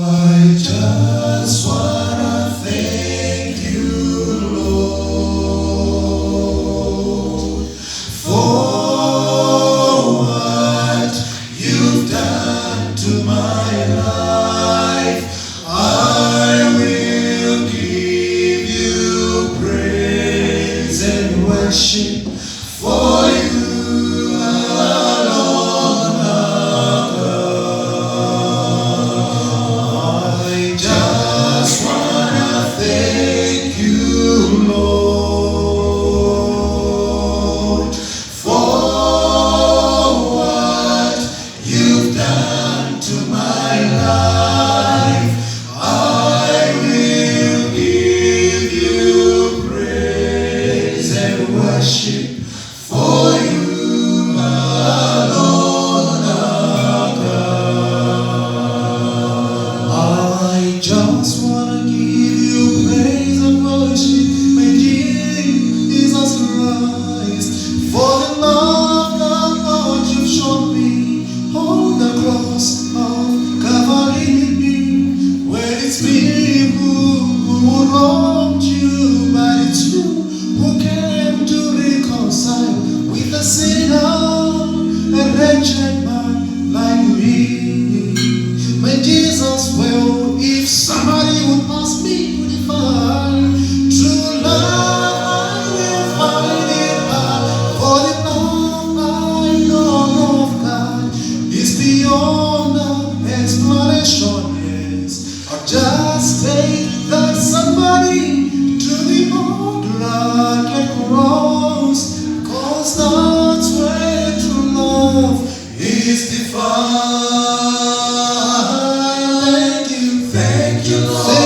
I just wanna thank you, Lord, for what you've done to my life. I will give you praise and worship for you alone, our God. I just wanna thank you, Lord, for what you've done to my life. I will give you praise and worship for you alone, our God. I just wanna give you praise and worship, my Jesus Christ, for the love that Lord you've shown me on the cross of Calvary. When it's me who wronged you, but it's you who came to reconcile with a sinner, a wretched man like me. My Jesus, well, if somebody would ask me to define true love, I will find it hard. For the love I know of God is beyond the explanation. Yes, I'll just take that somebody to the old rugged cross, 'cause that's where true love is defined. Thank you, Lord.